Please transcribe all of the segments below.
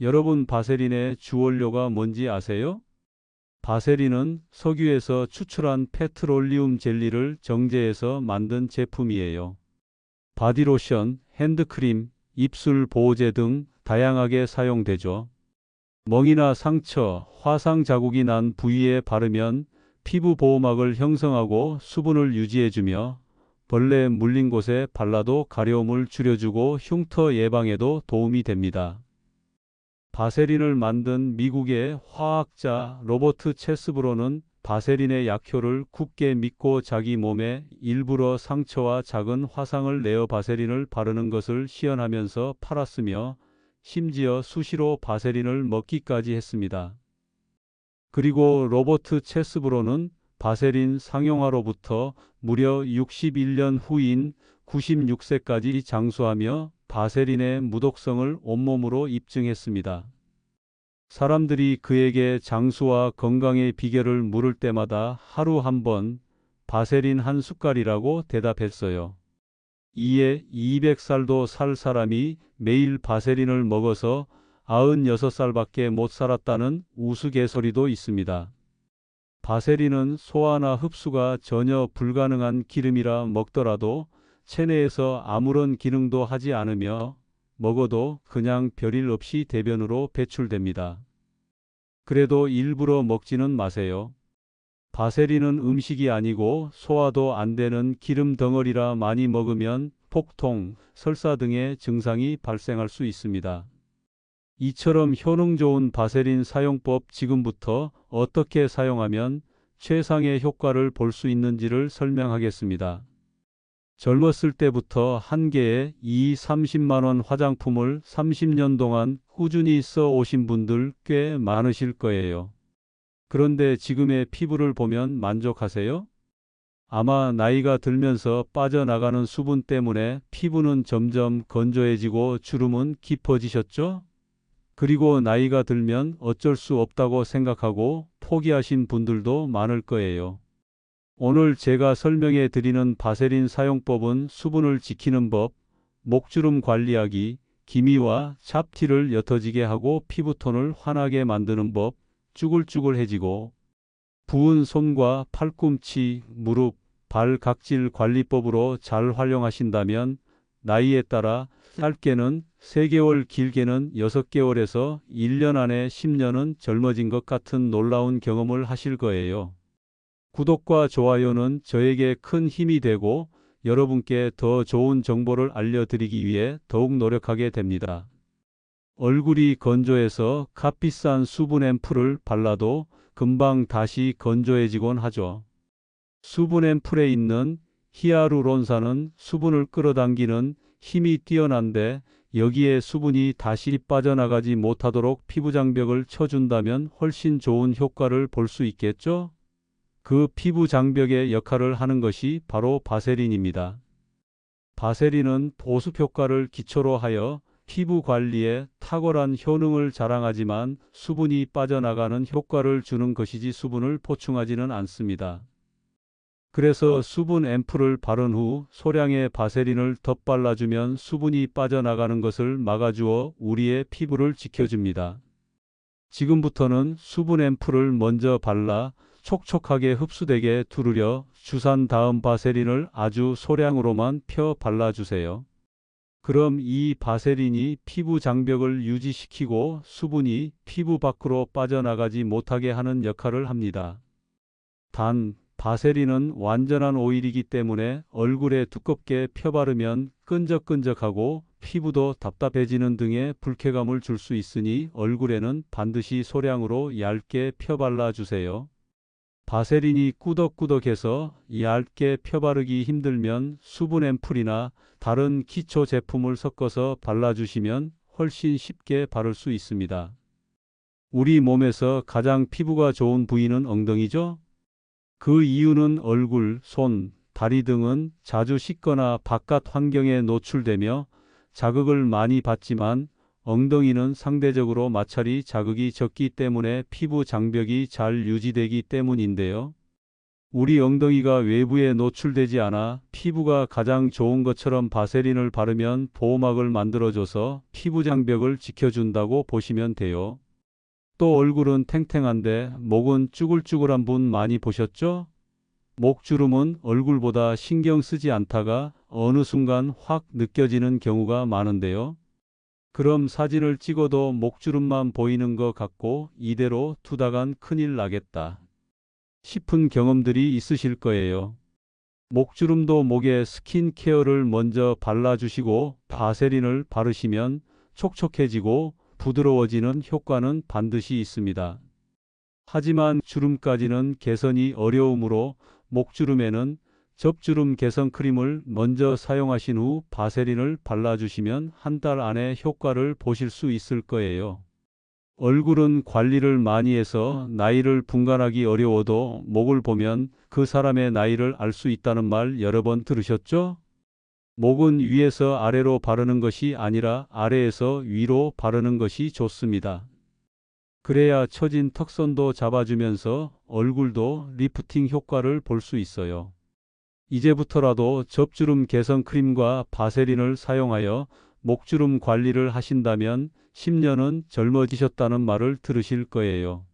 여러분, 바세린의 주원료가 뭔지 아세요? 바세린은 석유에서 추출한 페트롤리움 젤리를 정제해서 만든 제품이에요. 바디로션, 핸드크림, 입술 보호제 등 다양하게 사용되죠. 멍이나 상처, 화상 자국이 난 부위에 바르면 피부 보호막을 형성하고 수분을 유지해주며 벌레 물린 곳에 발라도 가려움을 줄여주고 흉터 예방에도 도움이 됩니다. 바세린을 만든 미국의 화학자 로버트 체스브로는 바세린의 약효를 굳게 믿고 자기 몸에 일부러 상처와 작은 화상을 내어 바세린을 바르는 것을 시연하면서 팔았으며 심지어 수시로 바세린을 먹기까지 했습니다. 그리고 로버트 체스브로는 바세린 상용화로부터 무려 61년 후인 96세까지 장수하며 바세린의 무독성을 온몸으로 입증했습니다. 사람들이 그에게 장수와 건강의 비결을 물을 때마다 하루 한 번 바세린 한 숟갈이라고 대답했어요. 이에 200살도 살 사람이 매일 바세린을 먹어서 96살밖에 못 살았다는 우스갯소리도 있습니다. 바세린은 소화나 흡수가 전혀 불가능한 기름이라 먹더라도 체내에서 아무런 기능도 하지 않으며 먹어도 그냥 별일 없이 대변으로 배출됩니다. 그래도 일부러 먹지는 마세요. 바세린은 음식이 아니고 소화도 안 되는 기름 덩어리라 많이 먹으면 폭통, 설사 등의 증상이 발생할 수 있습니다. 이처럼 효능 좋은 바세린 사용법, 지금부터 어떻게 사용하면 최상의 효과를 볼 수 있는지를 설명하겠습니다. 젊었을 때부터 한 개에 30만 원 화장품을 30년 동안 꾸준히 써 오신 분들 꽤 많으실 거예요. 그런데 지금의 피부를 보면 만족하세요? 아마 나이가 들면서 빠져나가는 수분 때문에 피부는 점점 건조해지고 주름은 깊어지셨죠? 그리고 나이가 들면 어쩔 수 없다고 생각하고 포기하신 분들도 많을 거예요. 오늘 제가 설명해 드리는 바세린 사용법은 수분을 지키는 법, 목주름 관리하기, 기미와 잡티를 옅어지게 하고 피부톤을 환하게 만드는 법, 쭈글쭈글해지고 부은 손과 팔꿈치, 무릎, 발 각질 관리법으로 잘 활용하신다면 나이에 따라 짧게는 3개월, 길게는 6개월에서 1년 안에 10년은 젊어진 것 같은 놀라운 경험을 하실 거예요. 구독과 좋아요는 저에게 큰 힘이 되고 여러분께 더 좋은 정보를 알려드리기 위해 더욱 노력하게 됩니다. 얼굴이 건조해서 값비싼 수분 앰플을 발라도 금방 다시 건조해지곤 하죠. 수분 앰플에 있는 히아루론산은 수분을 끌어당기는 힘이 뛰어난데 여기에 수분이 다시 빠져나가지 못하도록 피부 장벽을 쳐준다면 훨씬 좋은 효과를 볼 수 있겠죠? 그 피부 장벽의 역할을 하는 것이 바로 바세린입니다. 바세린은 보습 효과를 기초로 하여 피부 관리에 탁월한 효능을 자랑하지만 수분이 빠져나가는 효과를 주는 것이지 수분을 보충하지는 않습니다. 그래서 수분 앰플을 바른 후 소량의 바세린을 덧발라주면 수분이 빠져나가는 것을 막아주어 우리의 피부를 지켜줍니다. 지금부터는 수분 앰플을 먼저 발라 촉촉하게 흡수되게 두르려 주산 다음 바세린을 아주 소량으로만 펴 발라주세요. 그럼 이 바세린이 피부 장벽을 유지시키고 수분이 피부 밖으로 빠져나가지 못하게 하는 역할을 합니다. 단, 바세린은 완전한 오일이기 때문에 얼굴에 두껍게 펴바르면 끈적끈적하고 피부도 답답해지는 등의 불쾌감을 줄 수 있으니 얼굴에는 반드시 소량으로 얇게 펴발라주세요. 바세린이 꾸덕꾸덕해서 얇게 펴바르기 힘들면 수분 앰플이나 다른 기초 제품을 섞어서 발라주시면 훨씬 쉽게 바를 수 있습니다. 우리 몸에서 가장 피부가 좋은 부위는 엉덩이죠? 그 이유는 얼굴, 손, 다리 등은 자주 씻거나 바깥 환경에 노출되며 자극을 많이 받지만 엉덩이는 상대적으로 마찰이 자극이 적기 때문에 피부 장벽이 잘 유지되기 때문인데요. 우리 엉덩이가 외부에 노출되지 않아 피부가 가장 좋은 것처럼 바세린을 바르면 보호막을 만들어줘서 피부 장벽을 지켜준다고 보시면 돼요. 또 얼굴은 탱탱한데 목은 쭈글쭈글한 분 많이 보셨죠? 목주름은 얼굴보다 신경 쓰지 않다가 어느 순간 확 느껴지는 경우가 많은데요. 그럼 사진을 찍어도 목주름만 보이는 것 같고 이대로 두다간 큰일 나겠다 싶은 경험들이 있으실 거예요. 목주름도 목에 스킨케어를 먼저 발라주시고 바세린을 바르시면 촉촉해지고 부드러워지는 효과는 반드시 있습니다. 하지만 주름까지는 개선이 어려우므로 목주름에는 접주름 개선 크림을 먼저 사용하신 후 바세린을 발라주시면 한 달 안에 효과를 보실 수 있을 거예요. 얼굴은 관리를 많이 해서 나이를 분간하기 어려워도 목을 보면 그 사람의 나이를 알 수 있다는 말 여러 번 들으셨죠? 목은 위에서 아래로 바르는 것이 아니라 아래에서 위로 바르는 것이 좋습니다. 그래야 처진 턱선도 잡아주면서 얼굴도 리프팅 효과를 볼 수 있어요. 이제부터라도 접주름 개선 크림과 바세린을 사용하여 목주름 관리를 하신다면 10년은 젊어지셨다는 말을 들으실 거예요.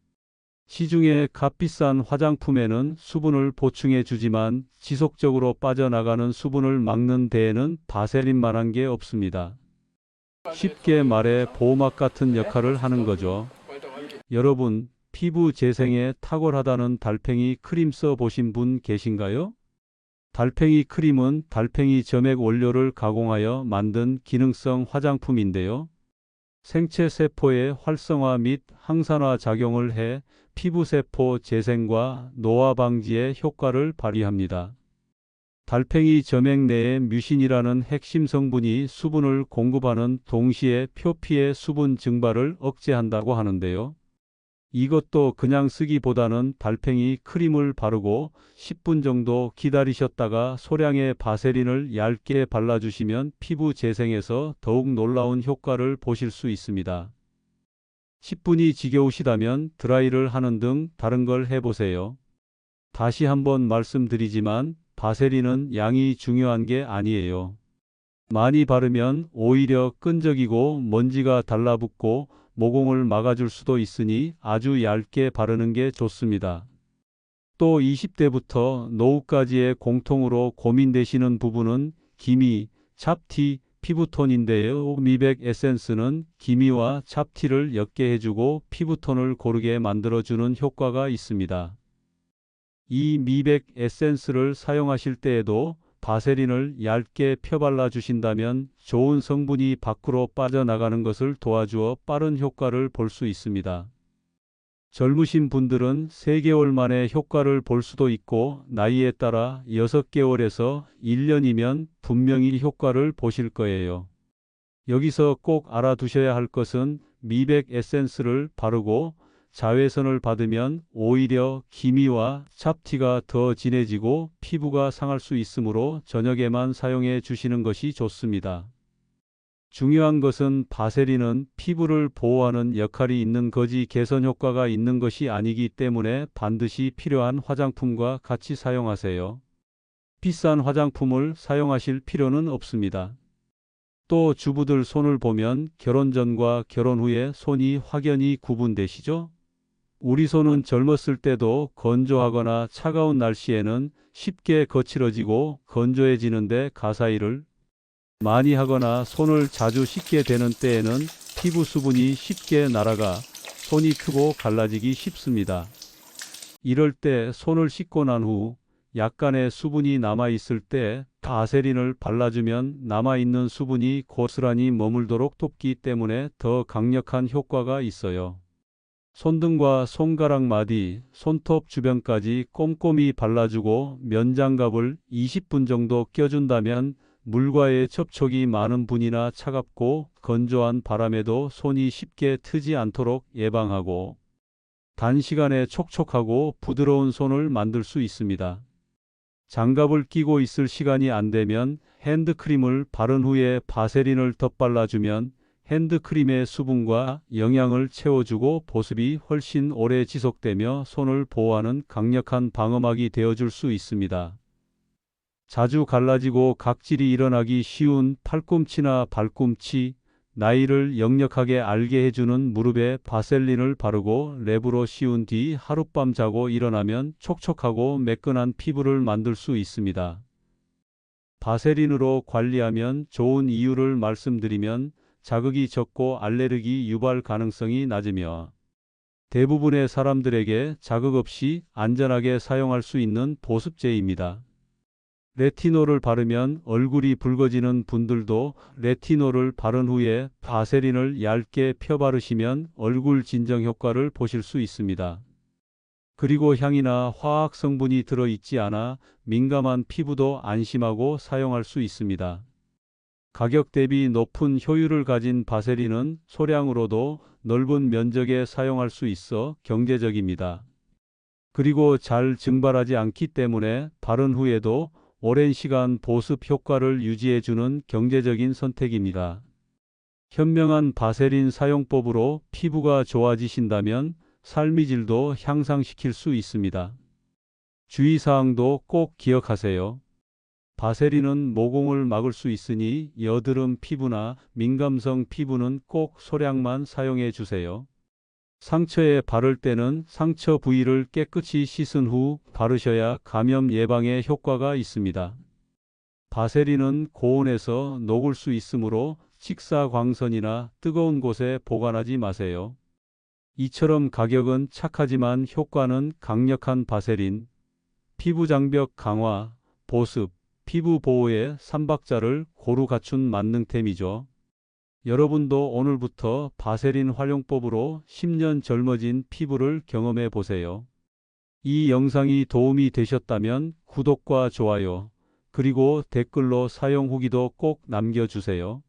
시중에 값비싼 화장품에는 수분을 보충해 주지만 지속적으로 빠져나가는 수분을 막는 데에는 바세린만한 게 없습니다. 쉽게 말해 보호막 같은 역할을 하는 거죠. 여러분, 피부 재생에 탁월하다는 달팽이 크림 써보신 분 계신가요? 달팽이 크림은 달팽이 점액 원료를 가공하여 만든 기능성 화장품인데요. 생체 세포의 활성화 및 항산화 작용을 해 피부세포 재생과 노화 방지에 효과를 발휘합니다. 달팽이 점액 내에 뮤신이라는 핵심 성분이 수분을 공급하는 동시에 표피의 수분 증발을 억제한다고 하는데요. 이것도 그냥 쓰기보다는 달팽이 크림을 바르고 10분 정도 기다리셨다가 소량의 바세린을 얇게 발라주시면 피부 재생에서 더욱 놀라운 효과를 보실 수 있습니다. 10분이 지겨우시다면 드라이를 하는 등 다른 걸 해보세요. 다시 한번 말씀드리지만 바세린은 양이 중요한 게 아니에요. 많이 바르면 오히려 끈적이고 먼지가 달라붙고 모공을 막아줄 수도 있으니 아주 얇게 바르는 게 좋습니다. 또 20대부터 노후까지의 공통으로 고민되시는 부분은 기미, 잡티, 피부톤인데요. 미백 에센스는 기미와 잡티를 옅게 해주고 피부톤을 고르게 만들어주는 효과가 있습니다. 이 미백 에센스를 사용하실 때에도 바세린을 얇게 펴발라 주신다면 좋은 성분이 밖으로 빠져나가는 것을 도와주어 빠른 효과를 볼 수 있습니다. 젊으신 분들은 3개월 만에 효과를 볼 수도 있고 나이에 따라 6개월에서 1년이면 분명히 효과를 보실 거예요. 여기서 꼭 알아두셔야 할 것은 미백 에센스를 바르고 자외선을 받으면 오히려 기미와 잡티가 더 진해지고 피부가 상할 수 있으므로 저녁에만 사용해 주시는 것이 좋습니다. 중요한 것은 바세린은 피부를 보호하는 역할이 있는 거지 개선 효과가 있는 것이 아니기 때문에 반드시 필요한 화장품과 같이 사용하세요. 비싼 화장품을 사용하실 필요는 없습니다. 또 주부들 손을 보면 결혼 전과 결혼 후에 손이 확연히 구분되시죠? 우리 손은 젊었을 때도 건조하거나 차가운 날씨에는 쉽게 거칠어지고 건조해지는데 가사일을 많이 하거나 손을 자주 씻게 되는 때에는 피부 수분이 쉽게 날아가 손이 크고 갈라지기 쉽습니다. 이럴 때 손을 씻고 난 후 약간의 수분이 남아있을 때 바세린을 발라주면 남아있는 수분이 고스란히 머물도록 돕기 때문에 더 강력한 효과가 있어요. 손등과 손가락 마디, 손톱 주변까지 꼼꼼히 발라주고 면장갑을 20분 정도 껴준다면 물과의 접촉이 많은 분이나 차갑고 건조한 바람에도 손이 쉽게 트지 않도록 예방하고 단시간에 촉촉하고 부드러운 손을 만들 수 있습니다. 장갑을 끼고 있을 시간이 안 되면 핸드크림을 바른 후에 바세린을 덧발라주면 핸드크림의 수분과 영양을 채워주고 보습이 훨씬 오래 지속되며 손을 보호하는 강력한 방어막이 되어줄 수 있습니다. 자주 갈라지고 각질이 일어나기 쉬운 팔꿈치나 발꿈치, 나이를 역력하게 알게 해주는 무릎에 바셀린을 바르고 랩으로 씌운 뒤 하룻밤 자고 일어나면 촉촉하고 매끈한 피부를 만들 수 있습니다. 바세린으로 관리하면 좋은 이유를 말씀드리면 자극이 적고 알레르기 유발 가능성이 낮으며 대부분의 사람들에게 자극 없이 안전하게 사용할 수 있는 보습제입니다. 레티놀을 바르면 얼굴이 붉어지는 분들도 레티놀을 바른 후에 바세린을 얇게 펴 바르시면 얼굴 진정 효과를 보실 수 있습니다. 그리고 향이나 화학 성분이 들어있지 않아 민감한 피부도 안심하고 사용할 수 있습니다. 가격 대비 높은 효율을 가진 바세린은 소량으로도 넓은 면적에 사용할 수 있어 경제적입니다. 그리고 잘 증발하지 않기 때문에 바른 후에도 오랜 시간 보습 효과를 유지해주는 경제적인 선택입니다. 현명한 바세린 사용법으로 피부가 좋아지신다면 삶의 질도 향상시킬 수 있습니다. 주의사항도 꼭 기억하세요. 바세린은 모공을 막을 수 있으니 여드름 피부나 민감성 피부는 꼭 소량만 사용해 주세요. 상처에 바를 때는 상처 부위를 깨끗이 씻은 후 바르셔야 감염 예방에 효과가 있습니다. 바세린은 고온에서 녹을 수 있으므로 직사광선이나 뜨거운 곳에 보관하지 마세요. 이처럼 가격은 착하지만 효과는 강력한 바세린, 피부 장벽 강화, 보습, 피부 보호의 3박자를 고루 갖춘 만능템이죠. 여러분도 오늘부터 바세린 활용법으로 10년 젊어진 피부를 경험해 보세요. 이 영상이 도움이 되셨다면 구독과 좋아요, 그리고 댓글로 사용 후기도 꼭 남겨주세요.